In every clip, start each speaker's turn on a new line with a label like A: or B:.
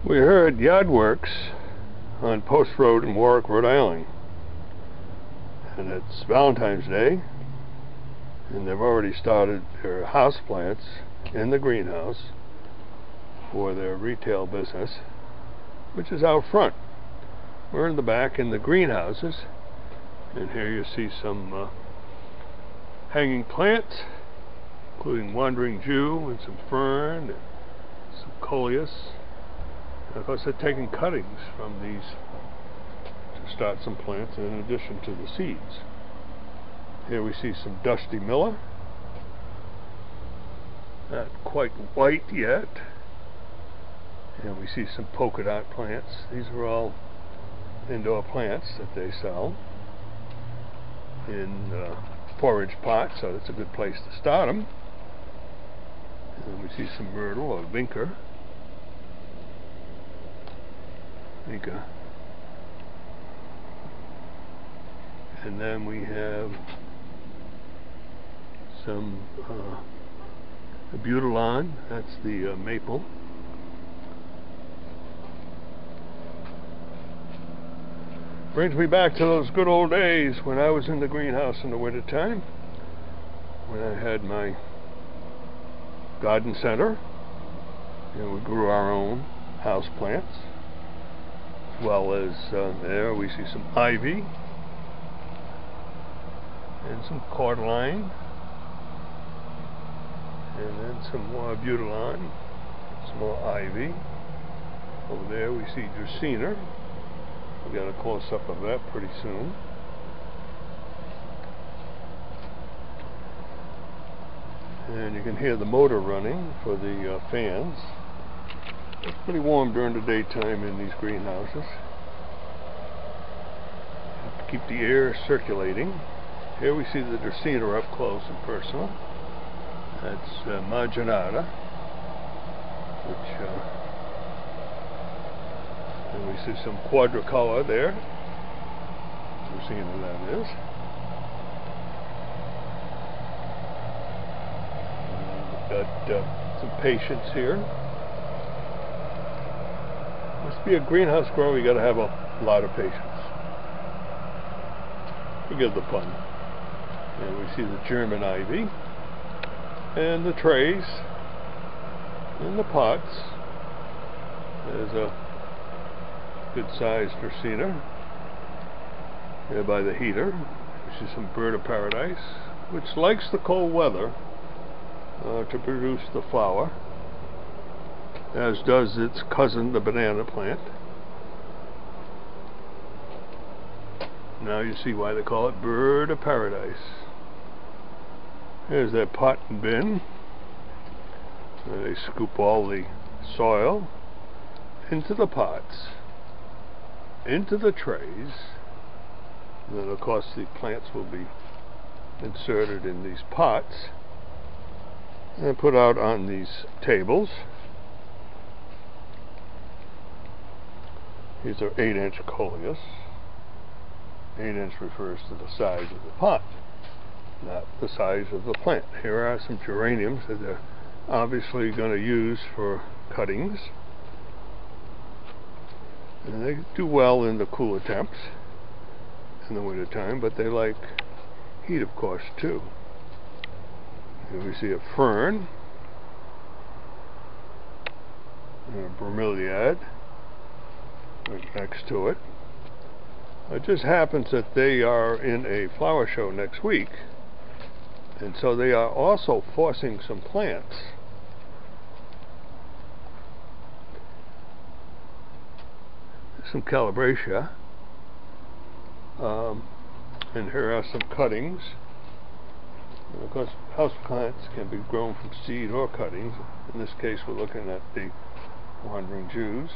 A: We're here at Yardworks on Post Road in Warwick, Rhode Island, and it's Valentine's Day, and they've already started their houseplants in the greenhouse for their retail business, which is out front. We're in the back in the greenhouses, and here you see some hanging plants, including wandering Jew and some fern and some coleus. And of course, they're taking cuttings from these to start some plants in addition to the seeds. Here we see some dusty miller, not quite white yet, and we see some polka dot plants. These are all indoor plants that they sell in 4-inch pots, so that's a good place to start them. And we see some myrtle or vinca. And then we have some butylan, that's the maple. Brings me back to those good old days when I was in the greenhouse in the winter time, when I had my garden center, and we grew our own house plants. As well as there we see some ivy and some cordyline, and then some more butylan, some more ivy. Over there we see dracaena. We'll get a close-up of that pretty soon. And you can hear the motor running for the fans. It's pretty warm during the daytime in these greenhouses. You have to keep the air circulating. Here we see the dracaena up close and personal. That's marginata, which and we see some quadricolor there. Dracaena, that is. We've got some patience here. Must be a greenhouse grower, you gotta have a lot of patience. Forgive the pun. And we see the German ivy, and the trays, and the pots. There's a good sized dracaena here by the heater. We see some bird of paradise, which likes the cold weather to produce the flower, as does its cousin, the banana plant. Now you see why they call it bird of paradise. Here's that pot and bin. They scoop all the soil into the pots, into the trays, and then of course the plants will be inserted in these pots and put out on these tables. These are 8-inch coleus. 8-inch refers to the size of the pot, not the size of the plant. Here are some geraniums that they're obviously going to use for cuttings. And they do well in the cooler temps in the winter time, but they like heat, of course, too. Here we see a fern and a bromeliad right next to it. It just happens that they are in a flower show next week, and so they are also forcing some plants. Some calabracia, and here are some cuttings. And of course, house plants can be grown from seed or cuttings. In this case, we're looking at the wandering Jews.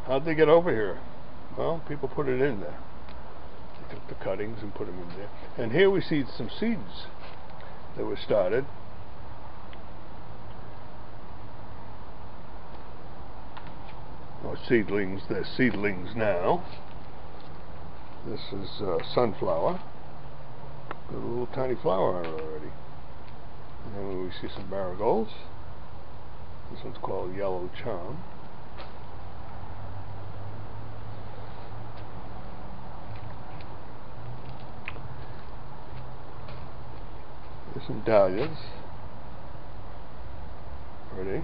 A: How'd they get over here? Well, people put it in there. They took the cuttings and put them in there. And here we see some seeds that were started. Or seedlings. They're seedlings now. This is sunflower. Got a little tiny flower on it already. And then we see some marigolds. This one's called yellow charm. some dahlias. Pretty.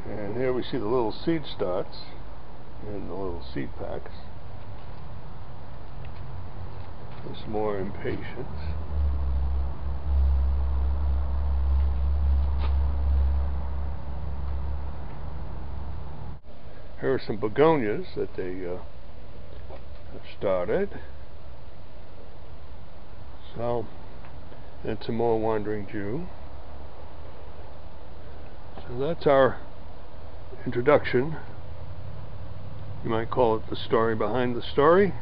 A: And here we see the little seed starts and the little seed packs. There's more impatiens. Here are some begonias that they have started. So, and some more Wandering Jew. So that's our introduction. You might call it the story behind the story.